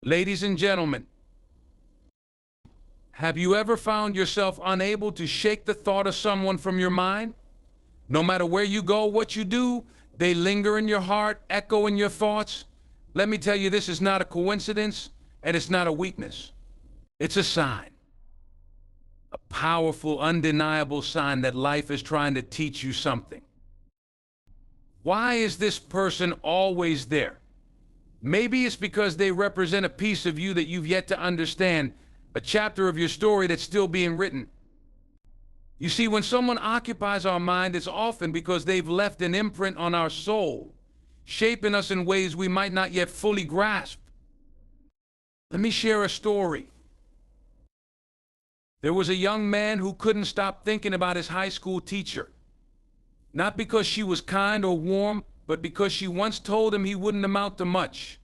Ladies and gentlemen, have you ever found yourself unable to shake the thought of someone from your mind? No matter where you go, what you do, they linger in your heart, echo in your thoughts. Let me tell you, this is not a coincidence, and it's not a weakness. It's a sign. A powerful, undeniable sign that life is trying to teach you something. Why is this person always there? Maybe it's because they represent a piece of you that you've yet to understand, a chapter of your story that's still being written. You see, when someone occupies our mind, it's often because they've left an imprint on our soul, shaping us in ways we might not yet fully grasp. Let me share a story. There was a young man who couldn't stop thinking about his high school teacher. Not because she was kind or warm, but because she once told him he wouldn't amount to much.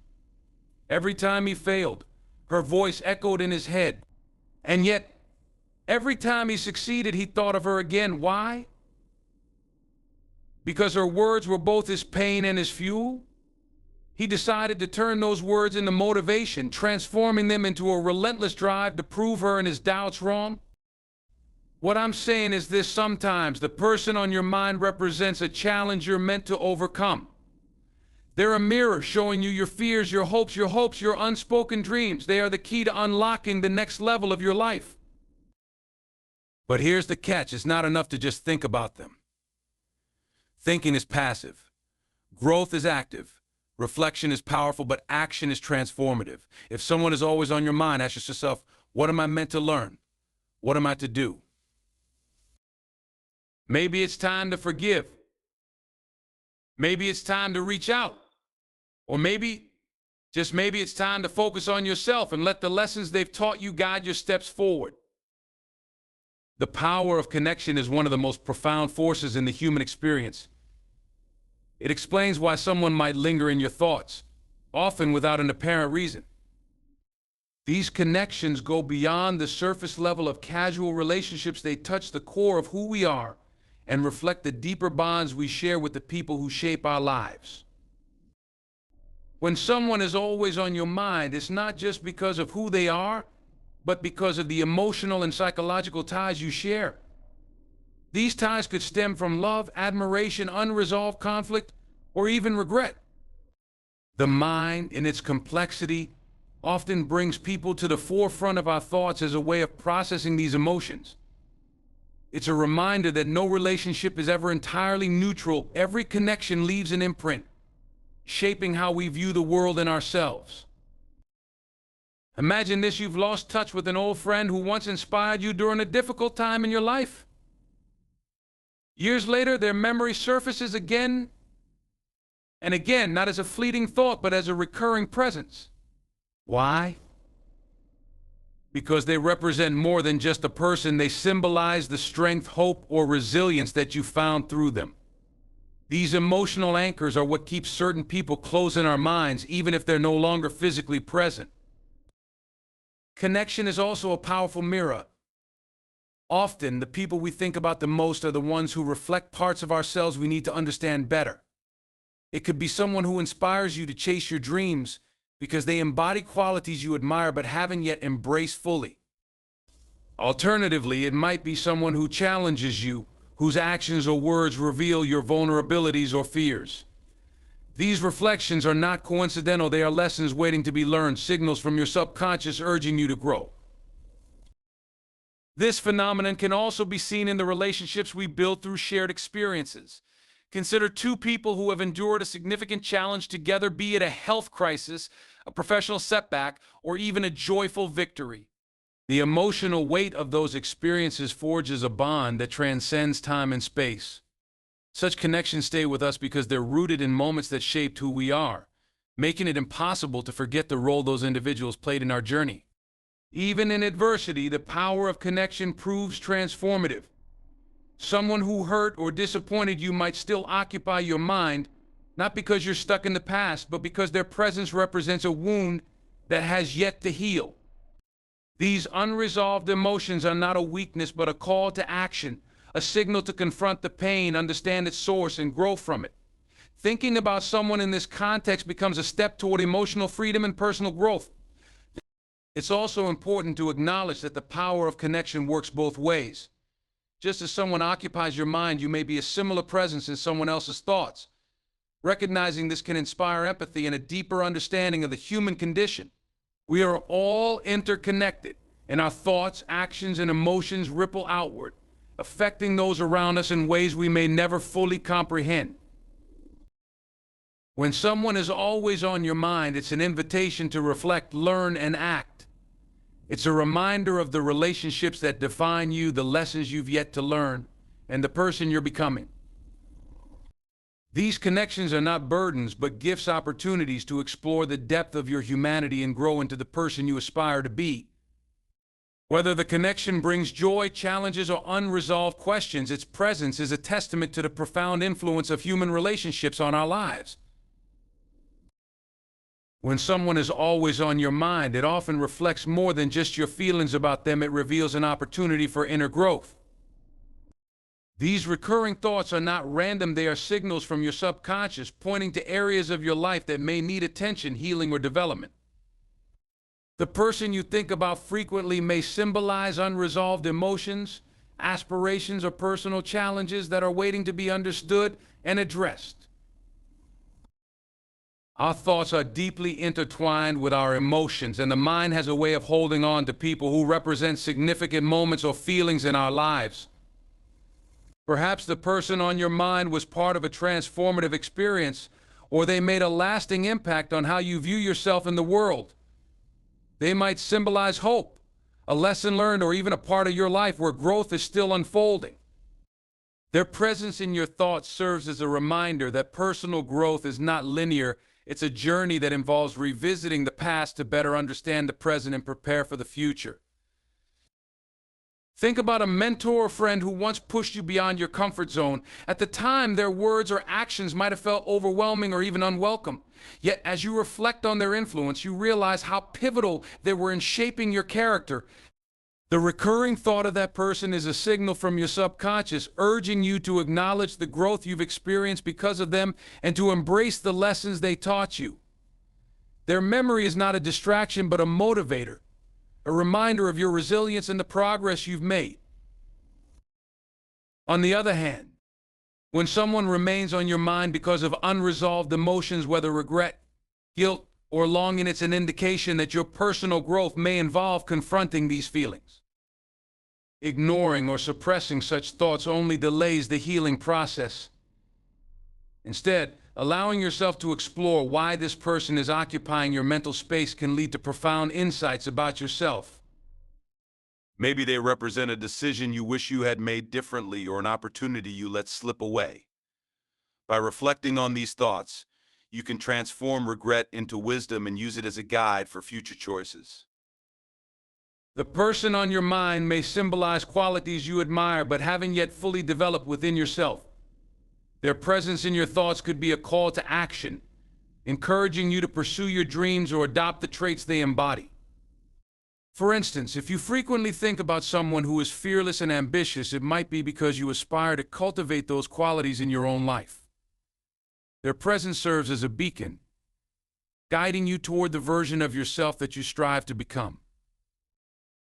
Every time he failed, her voice echoed in his head. And yet, every time he succeeded, he thought of her again. Why? Because her words were both his pain and his fuel? He decided to turn those words into motivation, transforming them into a relentless drive to prove her and his doubts wrong. What I'm saying is this: sometimes the person on your mind represents a challenge you're meant to overcome. They're a mirror showing you your fears, your hopes, your unspoken dreams. They are the key to unlocking the next level of your life. But here's the catch: it's not enough to just think about them. Thinking is passive. Growth is active. Reflection is powerful, but action is transformative. If someone is always on your mind, ask yourself, what am I meant to learn? What am I to do? Maybe it's time to forgive. Maybe it's time to reach out. Or maybe, just maybe, it's time to focus on yourself and let the lessons they've taught you guide your steps forward. The power of connection is one of the most profound forces in the human experience. It explains why someone might linger in your thoughts, often without an apparent reason. These connections go beyond the surface level of casual relationships. They touch the core of who we are and reflect the deeper bonds we share with the people who shape our lives. When someone is always on your mind, it's not just because of who they are, but because of the emotional and psychological ties you share. These ties could stem from love, admiration, unresolved conflict, or even regret. The mind, in its complexity, often brings people to the forefront of our thoughts as a way of processing these emotions. It's a reminder that no relationship is ever entirely neutral. Every connection leaves an imprint, shaping how we view the world and ourselves. Imagine this: you've lost touch with an old friend who once inspired you during a difficult time in your life. Years later, their memory surfaces again and again, not as a fleeting thought, but as a recurring presence. Why? Because they represent more than just a person. They symbolize the strength, hope, or resilience that you found through them. These emotional anchors are what keeps certain people close in our minds, even if they're no longer physically present. Connection is also a powerful mirror. Often, the people we think about the most are the ones who reflect parts of ourselves we need to understand better. It could be someone who inspires you to chase your dreams because they embody qualities you admire but haven't yet embraced fully. Alternatively, it might be someone who challenges you, whose actions or words reveal your vulnerabilities or fears. These reflections are not coincidental. They are lessons waiting to be learned, signals from your subconscious urging you to grow. This phenomenon can also be seen in the relationships we build through shared experiences. Consider two people who have endured a significant challenge together, be it a health crisis, a professional setback, or even a joyful victory. The emotional weight of those experiences forges a bond that transcends time and space. Such connections stay with us because they're rooted in moments that shaped who we are, making it impossible to forget the role those individuals played in our journey. Even in adversity, the power of connection proves transformative. Someone who hurt or disappointed you might still occupy your mind, not because you're stuck in the past, but because their presence represents a wound that has yet to heal. These unresolved emotions are not a weakness, but a call to action, a signal to confront the pain, understand its source, and grow from it. Thinking about someone in this context becomes a step toward emotional freedom and personal growth. It's also important to acknowledge that the power of connection works both ways. Just as someone occupies your mind, you may be a similar presence in someone else's thoughts. Recognizing this can inspire empathy and a deeper understanding of the human condition. We are all interconnected, and our thoughts, actions, and emotions ripple outward, affecting those around us in ways we may never fully comprehend. When someone is always on your mind, it's an invitation to reflect, learn, and act. It's a reminder of the relationships that define you, the lessons you've yet to learn, and the person you're becoming. These connections are not burdens, but gifts, opportunities to explore the depth of your humanity and grow into the person you aspire to be. Whether the connection brings joy, challenges, or unresolved questions, its presence is a testament to the profound influence of human relationships on our lives. When someone is always on your mind, it often reflects more than just your feelings about them. It reveals an opportunity for inner growth. These recurring thoughts are not random. They are signals from your subconscious pointing to areas of your life that may need attention, healing, or development. The person you think about frequently may symbolize unresolved emotions, aspirations, or personal challenges that are waiting to be understood and addressed. Our thoughts are deeply intertwined with our emotions, and the mind has a way of holding on to people who represent significant moments or feelings in our lives. Perhaps the person on your mind was part of a transformative experience, or they made a lasting impact on how you view yourself in the world. They might symbolize hope, a lesson learned, or even a part of your life where growth is still unfolding. Their presence in your thoughts serves as a reminder that personal growth is not linear. It's a journey that involves revisiting the past to better understand the present and prepare for the future. Think about a mentor or friend who once pushed you beyond your comfort zone. At the time, their words or actions might have felt overwhelming or even unwelcome. Yet, as you reflect on their influence, you realize how pivotal they were in shaping your character. The recurring thought of that person is a signal from your subconscious, urging you to acknowledge the growth you've experienced because of them and to embrace the lessons they taught you. Their memory is not a distraction, but a motivator, a reminder of your resilience and the progress you've made. On the other hand, when someone remains on your mind because of unresolved emotions, whether regret, guilt, or longing, it's an indication that your personal growth may involve confronting these feelings. Ignoring or suppressing such thoughts only delays the healing process. Instead, allowing yourself to explore why this person is occupying your mental space can lead to profound insights about yourself. Maybe they represent a decision you wish you had made differently or an opportunity you let slip away. By reflecting on these thoughts, you can transform regret into wisdom and use it as a guide for future choices. The person on your mind may symbolize qualities you admire but haven't yet fully developed within yourself. Their presence in your thoughts could be a call to action, encouraging you to pursue your dreams or adopt the traits they embody. For instance, if you frequently think about someone who is fearless and ambitious, it might be because you aspire to cultivate those qualities in your own life. Their presence serves as a beacon, guiding you toward the version of yourself that you strive to become.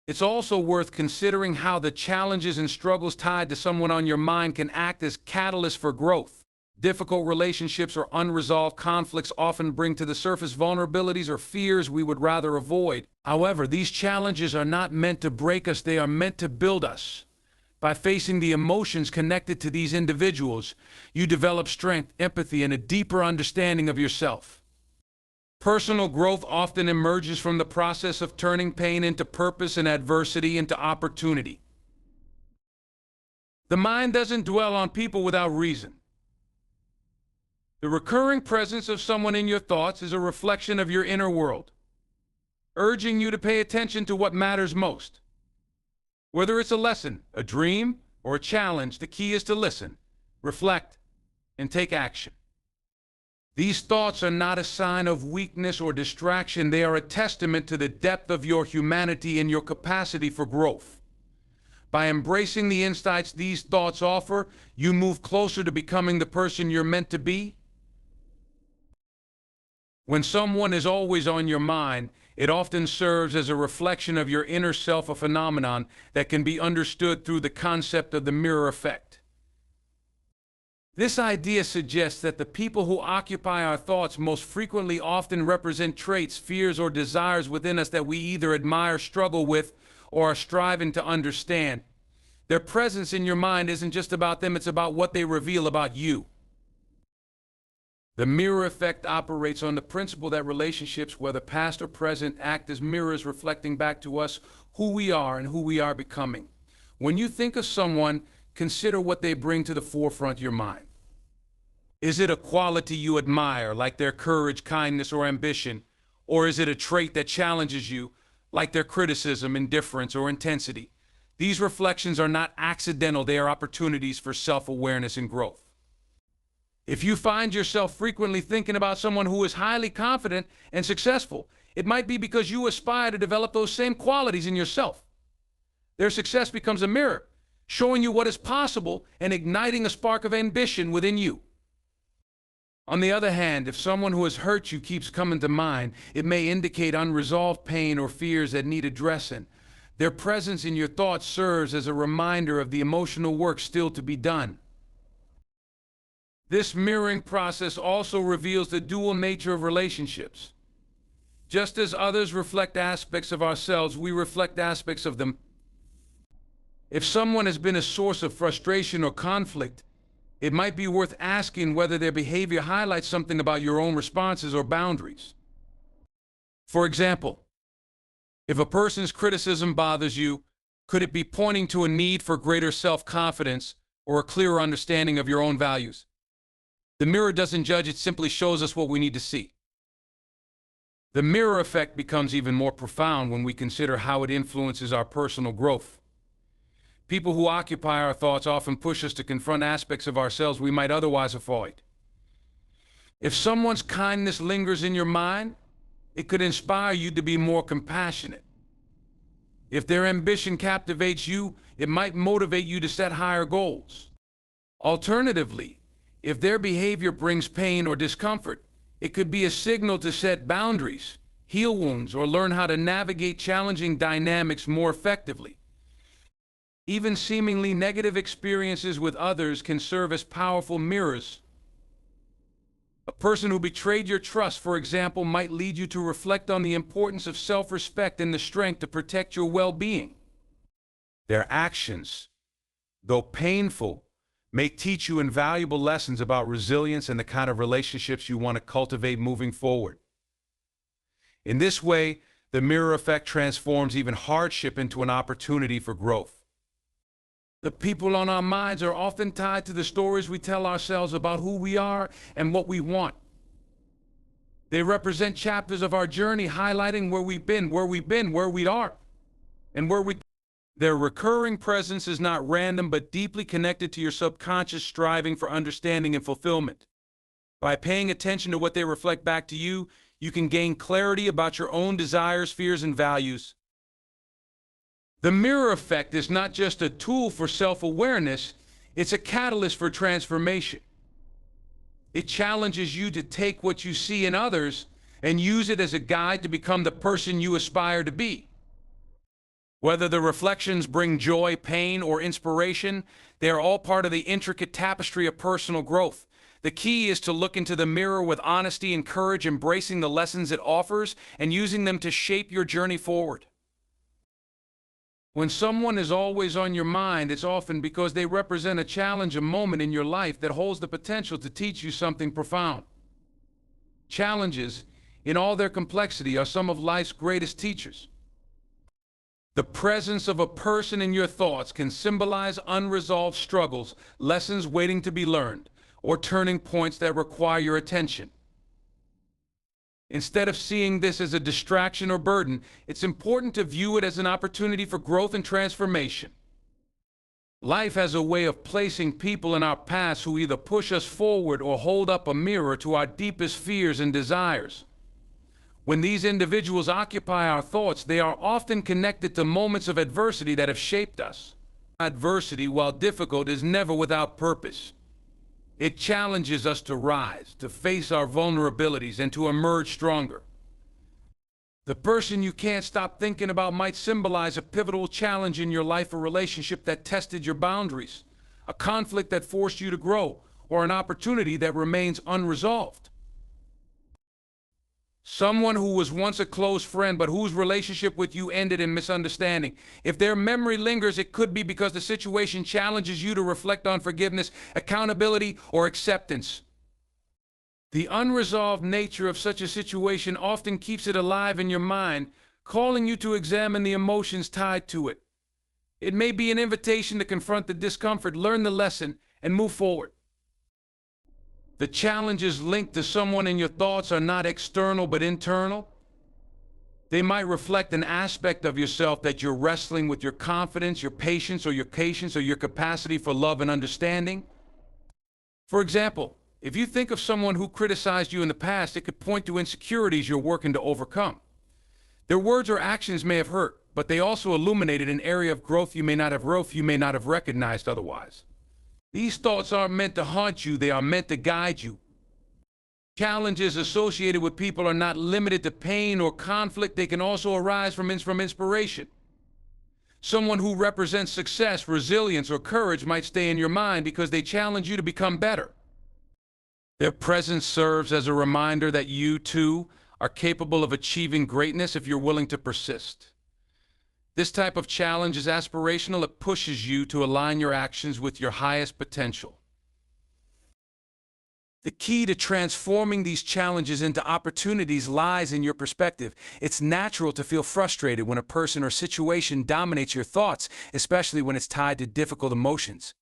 It's also worth considering how the challenges and struggles tied to someone on your mind can act as catalysts for growth. Difficult relationships or unresolved conflicts often bring to the surface vulnerabilities or fears we would rather avoid. However, these challenges are not meant to break us, they are meant to build us. By facing the emotions connected to these individuals, you develop strength, empathy, and a deeper understanding of yourself. Personal growth often emerges from the process of turning pain into purpose and adversity into opportunity. The mind doesn't dwell on people without reason. The recurring presence of someone in your thoughts is a reflection of your inner world, urging you to pay attention to what matters most. Whether it's a lesson, a dream, or a challenge, the key is to listen, reflect, and take action. These thoughts are not a sign of weakness or distraction. They are a testament to the depth of your humanity and your capacity for growth. By embracing the insights these thoughts offer, you move closer to becoming the person you're meant to be. When someone is always on your mind, It often serves as a reflection of your inner self, a phenomenon that can be understood through the concept of the mirror effect. This idea suggests that the people who occupy our thoughts most frequently often represent traits, fears, or desires within us that we either admire, struggle with, or are striving to understand. Their presence in your mind isn't just about them, it's about what they reveal about you. The mirror effect operates on the principle that relationships, whether past or present, act as mirrors reflecting back to us who we are and who we are becoming. When you think of someone, consider what they bring to the forefront of your mind. Is it a quality you admire, like their courage, kindness, or ambition? Or is it a trait that challenges you, like their criticism, indifference, or intensity? These reflections are not accidental, they are opportunities for self-awareness and growth. If you find yourself frequently thinking about someone who is highly confident and successful, it might be because you aspire to develop those same qualities in yourself. Their success becomes a mirror, showing you what is possible and igniting a spark of ambition within you. On the other hand, if someone who has hurt you keeps coming to mind, it may indicate unresolved pain or fears that need addressing. Their presence in your thoughts serves as a reminder of the emotional work still to be done. This mirroring process also reveals the dual nature of relationships. Just as others reflect aspects of ourselves, we reflect aspects of them. If someone has been a source of frustration or conflict, it might be worth asking whether their behavior highlights something about your own responses or boundaries. For example, if a person's criticism bothers you, could it be pointing to a need for greater self-confidence or a clearer understanding of your own values? The mirror doesn't judge, it simply shows us what we need to see. The mirror effect becomes even more profound when we consider how it influences our personal growth. People who occupy our thoughts often push us to confront aspects of ourselves we might otherwise avoid. If someone's kindness lingers in your mind, it could inspire you to be more compassionate. If their ambition captivates you, it might motivate you to set higher goals. Alternatively, if their behavior brings pain or discomfort, it could be a signal to set boundaries, heal wounds, or learn how to navigate challenging dynamics more effectively. Even seemingly negative experiences with others can serve as powerful mirrors. A person who betrayed your trust, for example, might lead you to reflect on the importance of self-respect and the strength to protect your well-being. Their actions, though painful, may teach you invaluable lessons about resilience and the kind of relationships you want to cultivate moving forward. In this way, the mirror effect transforms even hardship into an opportunity for growth. The people on our minds are often tied to the stories we tell ourselves about who we are and what we want. They represent chapters of our journey, highlighting where we've been, where we are, and where we. Their recurring presence is not random but deeply connected to your subconscious striving for understanding and fulfillment. By paying attention to what they reflect back to you, you can gain clarity about your own desires, fears, and values. The mirror effect is not just a tool for self-awareness, it's a catalyst for transformation. It challenges you to take what you see in others and use it as a guide to become the person you aspire to be. Whether the reflections bring joy, pain, or inspiration, they are all part of the intricate tapestry of personal growth. The key is to look into the mirror with honesty and courage, embracing the lessons it offers and using them to shape your journey forward. When someone is always on your mind, it's often because they represent a challenge, a moment in your life that holds the potential to teach you something profound. Challenges, in all their complexity, are some of life's greatest teachers. The presence of a person in your thoughts can symbolize unresolved struggles, lessons waiting to be learned, or turning points that require your attention. Instead of seeing this as a distraction or burden, it's important to view it as an opportunity for growth and transformation. Life has a way of placing people in our paths who either push us forward or hold up a mirror to our deepest fears and desires. When these individuals occupy our thoughts, they are often connected to moments of adversity that have shaped us. Adversity, while difficult, is never without purpose. It challenges us to rise, to face our vulnerabilities, and to emerge stronger. The person you can't stop thinking about might symbolize a pivotal challenge in your life, a relationship that tested your boundaries, a conflict that forced you to grow, or an opportunity that remains unresolved. Someone who was once a close friend but whose relationship with you ended in misunderstanding. If their memory lingers, it could be because the situation challenges you to reflect on forgiveness, accountability, or acceptance. The unresolved nature of such a situation often keeps it alive in your mind, calling you to examine the emotions tied to it. It may be an invitation to confront the discomfort, learn the lesson, and move forward. The challenges linked to someone in your thoughts are not external but internal. They might reflect an aspect of yourself that you're wrestling with: your confidence, your patience, or your capacity for love and understanding. For example, if you think of someone who criticized you in the past, it could point to insecurities you're working to overcome. Their words or actions may have hurt, but they also illuminated an area of growth you may not have recognized otherwise. These thoughts aren't meant to haunt you, they are meant to guide you. Challenges associated with people are not limited to pain or conflict, they can also arise from inspiration. Someone who represents success, resilience, or courage might stay in your mind because they challenge you to become better. Their presence serves as a reminder that you, too, are capable of achieving greatness if you're willing to persist. This type of challenge is aspirational. It pushes you to align your actions with your highest potential. The key to transforming these challenges into opportunities lies in your perspective. It's natural to feel frustrated when a person or situation dominates your thoughts, especially when it's tied to difficult emotions.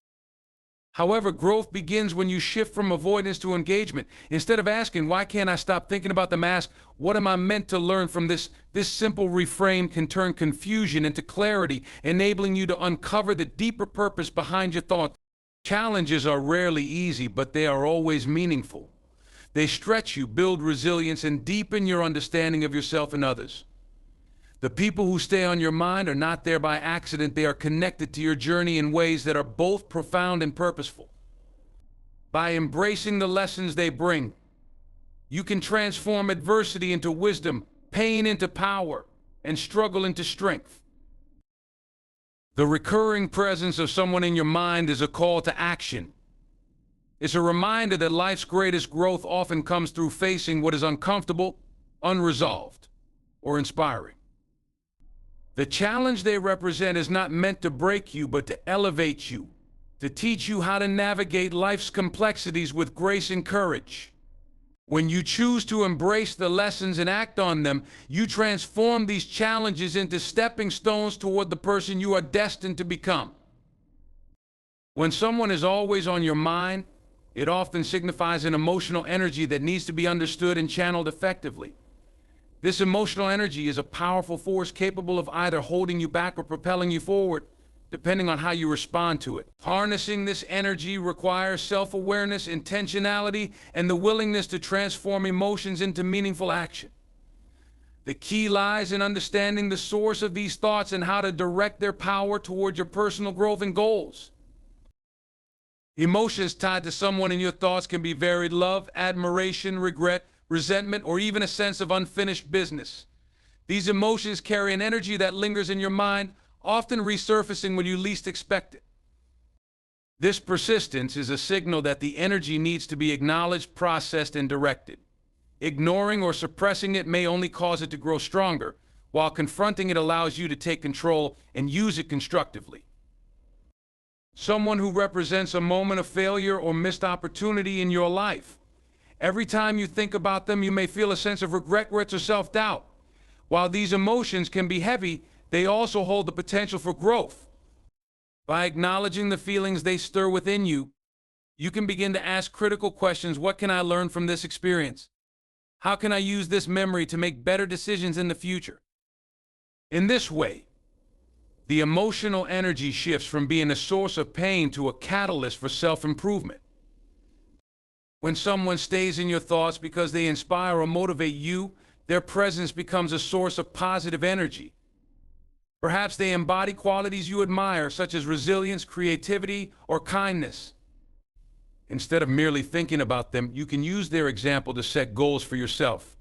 However, growth begins when you shift from avoidance to engagement. Instead of asking, "Why can't I stop thinking about them?" ask, "What am I meant to learn from this?" This simple reframe can turn confusion into clarity, enabling you to uncover the deeper purpose behind your thoughts. Challenges are rarely easy, but they are always meaningful. They stretch you, build resilience, and deepen your understanding of yourself and others. The people who stay on your mind are not there by accident. They are connected to your journey in ways that are both profound and purposeful. By embracing the lessons they bring, you can transform adversity into wisdom, pain into power, and struggle into strength. The recurring presence of someone in your mind is a call to action. It's a reminder that life's greatest growth often comes through facing what is uncomfortable, unresolved, or inspiring. The challenge they represent is not meant to break you, but to elevate you, to teach you how to navigate life's complexities with grace and courage. When you choose to embrace the lessons and act on them, you transform these challenges into stepping stones toward the person you are destined to become. When someone is always on your mind, it often signifies an emotional energy that needs to be understood and channeled effectively. This emotional energy is a powerful force capable of either holding you back or propelling you forward, depending on how you respond to it. Harnessing this energy requires self-awareness, intentionality, and the willingness to transform emotions into meaningful action. The key lies in understanding the source of these thoughts and how to direct their power toward your personal growth and goals. Emotions tied to someone in your thoughts can be varied: love, admiration, regret, resentment, or even a sense of unfinished business. These emotions carry an energy that lingers in your mind, often resurfacing when you least expect it. This persistence is a signal that the energy needs to be acknowledged, processed, and directed. Ignoring or suppressing it may only cause it to grow stronger, while confronting it allows you to take control and use it constructively. Someone who represents a moment of failure or missed opportunity in your life. Every time you think about them, you may feel a sense of regret or self-doubt. While these emotions can be heavy, they also hold the potential for growth. By acknowledging the feelings they stir within you, you can begin to ask critical questions. What can I learn from this experience? How can I use this memory to make better decisions in the future? In this way, the emotional energy shifts from being a source of pain to a catalyst for self-improvement. When someone stays in your thoughts because they inspire or motivate you, their presence becomes a source of positive energy. Perhaps they embody qualities you admire, such as resilience, creativity, or kindness. Instead of merely thinking about them, you can use their example to set goals for yourself.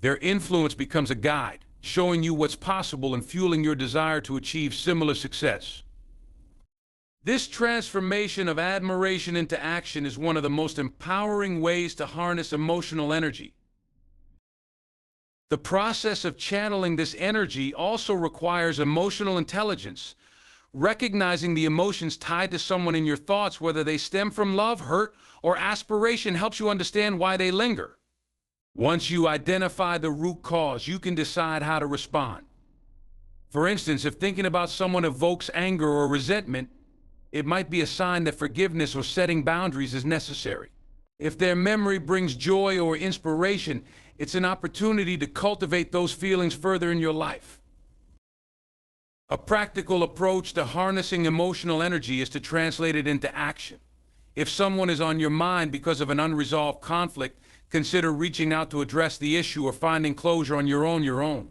Their influence becomes a guide, showing you what's possible and fueling your desire to achieve similar success. This transformation of admiration into action is one of the most empowering ways to harness emotional energy. The process of channeling this energy also requires emotional intelligence. Recognizing the emotions tied to someone in your thoughts, whether they stem from love, hurt, or aspiration, helps you understand why they linger. Once you identify the root cause, you can decide how to respond. For instance, if thinking about someone evokes anger or resentment, it might be a sign that forgiveness or setting boundaries is necessary. If their memory brings joy or inspiration, it's an opportunity to cultivate those feelings further in your life. A practical approach to harnessing emotional energy is to translate it into action. If someone is on your mind because of an unresolved conflict, consider reaching out to address the issue or finding closure on your own.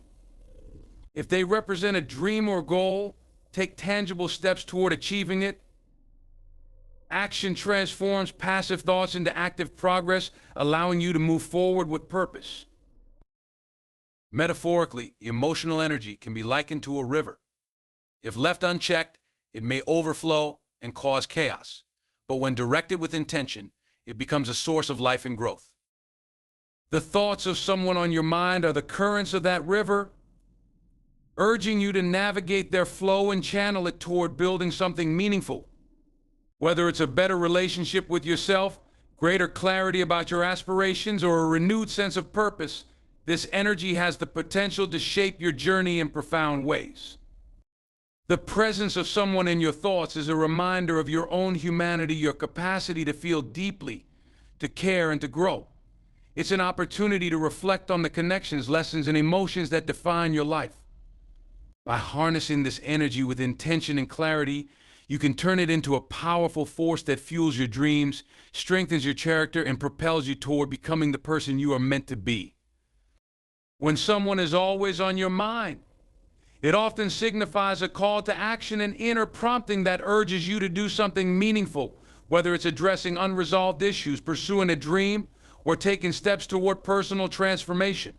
If they represent a dream or goal, take tangible steps toward achieving it. Action transforms passive thoughts into active progress, allowing you to move forward with purpose. Metaphorically, emotional energy can be likened to a river. If left unchecked, it may overflow and cause chaos. But when directed with intention, it becomes a source of life and growth. The thoughts of someone on your mind are the currents of that river, urging you to navigate their flow and channel it toward building something meaningful. Whether it's a better relationship with yourself, greater clarity about your aspirations, or a renewed sense of purpose, this energy has the potential to shape your journey in profound ways. The presence of someone in your thoughts is a reminder of your own humanity, your capacity to feel deeply, to care, and to grow. It's an opportunity to reflect on the connections, lessons, and emotions that define your life. By harnessing this energy with intention and clarity, you can turn it into a powerful force that fuels your dreams, strengthens your character, and propels you toward becoming the person you are meant to be. When someone is always on your mind, it often signifies a call to action, an inner prompting that urges you to do something meaningful, whether it's addressing unresolved issues, pursuing a dream, or taking steps toward personal transformation.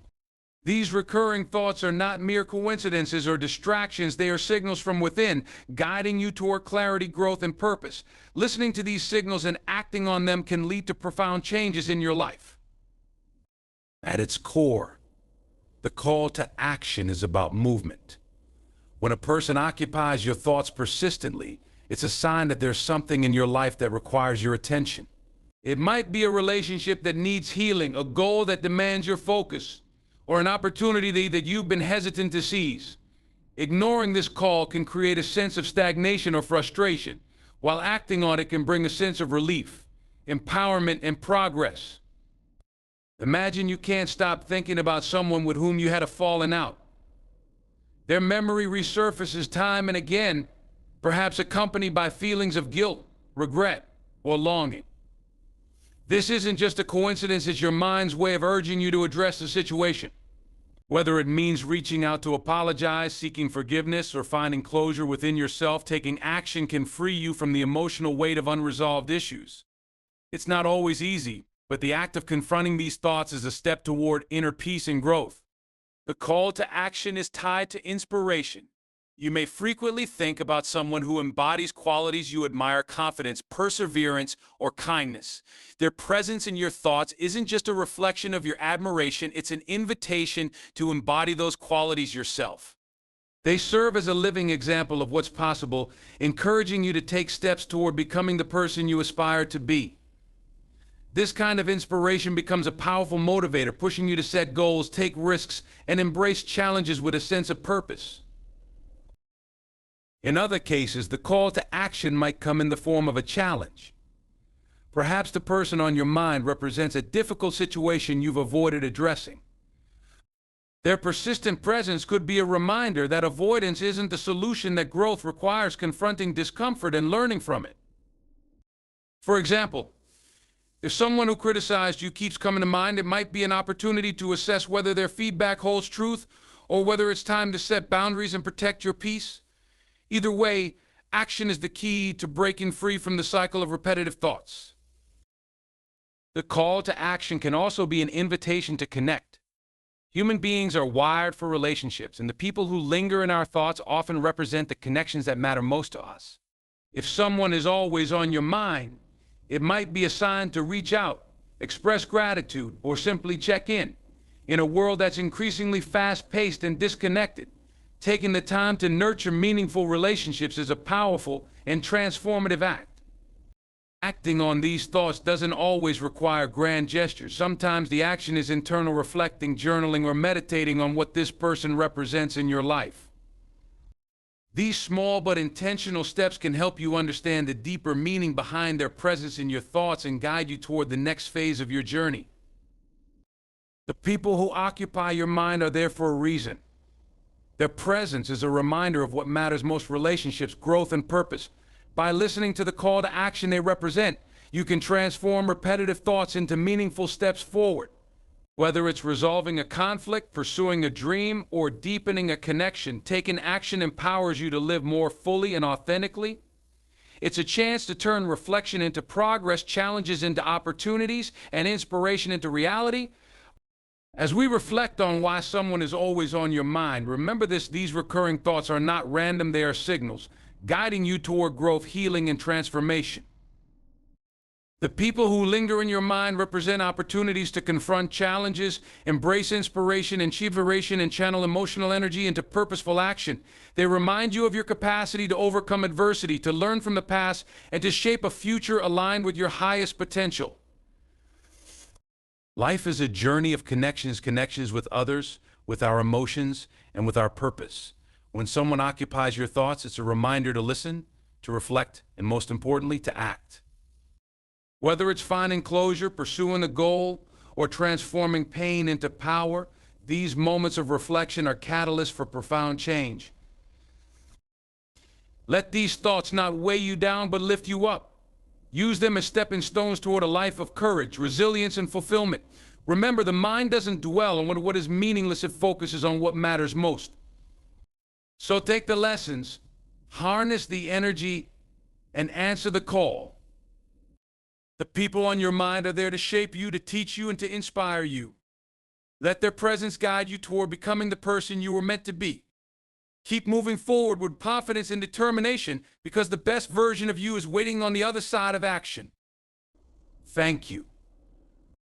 These recurring thoughts are not mere coincidences or distractions. They are signals from within, guiding you toward clarity, growth, and purpose. Listening to these signals and acting on them can lead to profound changes in your life. At its core, the call to action is about movement. When a person occupies your thoughts persistently, it's a sign that there's something in your life that requires your attention. It might be a relationship that needs healing, a goal that demands your focus, or an opportunity that you've been hesitant to seize. Ignoring this call can create a sense of stagnation or frustration, while acting on it can bring a sense of relief, empowerment, and progress. Imagine you can't stop thinking about someone with whom you had a falling out. Their memory resurfaces time and again, perhaps accompanied by feelings of guilt, regret, or longing. This isn't just a coincidence, it's your mind's way of urging you to address the situation. Whether it means reaching out to apologize, seeking forgiveness, or finding closure within yourself, taking action can free you from the emotional weight of unresolved issues. It's not always easy, but the act of confronting these thoughts is a step toward inner peace and growth. The call to action is tied to inspiration. You may frequently think about someone who embodies qualities you admire: confidence, perseverance, or kindness. Their presence in your thoughts isn't just a reflection of your admiration, it's an invitation to embody those qualities yourself. They serve as a living example of what's possible, encouraging you to take steps toward becoming the person you aspire to be. This kind of inspiration becomes a powerful motivator, pushing you to set goals, take risks, and embrace challenges with a sense of purpose. In other cases, the call to action might come in the form of a challenge. Perhaps the person on your mind represents a difficult situation you've avoided addressing. Their persistent presence could be a reminder that avoidance isn't the solution, that growth requires confronting discomfort and learning from it. For example, if someone who criticized you keeps coming to mind, it might be an opportunity to assess whether their feedback holds truth or whether it's time to set boundaries and protect your peace. Either way, action is the key to breaking free from the cycle of repetitive thoughts. The call to action can also be an invitation to connect. Human beings are wired for relationships, and the people who linger in our thoughts often represent the connections that matter most to us. If someone is always on your mind, it might be a sign to reach out, express gratitude, or simply check in. In a world that's increasingly fast-paced and disconnected, taking the time to nurture meaningful relationships is a powerful and transformative act. Acting on these thoughts doesn't always require grand gestures. Sometimes the action is internal reflecting, journaling, or meditating on what this person represents in your life. These small but intentional steps can help you understand the deeper meaning behind their presence in your thoughts and guide you toward the next phase of your journey. The people who occupy your mind are there for a reason. Their presence is a reminder of what matters most: relationships, growth, and purpose. By listening to the call to action they represent, you can transform repetitive thoughts into meaningful steps forward. Whether it's resolving a conflict, pursuing a dream, or deepening a connection, taking action empowers you to live more fully and authentically. It's a chance to turn reflection into progress, challenges into opportunities, and inspiration into reality. As we reflect on why someone is always on your mind, remember this: these recurring thoughts are not random, they are signals, guiding you toward growth, healing, and transformation. The people who linger in your mind represent opportunities to confront challenges, embrace inspiration, achieve liberation, and channel emotional energy into purposeful action. They remind you of your capacity to overcome adversity, to learn from the past, and to shape a future aligned with your highest potential. Life is a journey of connections with others, with our emotions, and with our purpose. When someone occupies your thoughts, it's a reminder to listen, to reflect, and most importantly, to act. Whether it's finding closure, pursuing a goal, or transforming pain into power, these moments of reflection are catalysts for profound change. Let these thoughts not weigh you down, but lift you up. Use them as stepping stones toward a life of courage, resilience, and fulfillment. Remember, the mind doesn't dwell on what is meaningless, it focuses on what matters most. So take the lessons, harness the energy, and answer the call. The people on your mind are there to shape you, to teach you, and to inspire you. Let their presence guide you toward becoming the person you were meant to be. Keep moving forward with confidence and determination, because the best version of you is waiting on the other side of action. Thank you.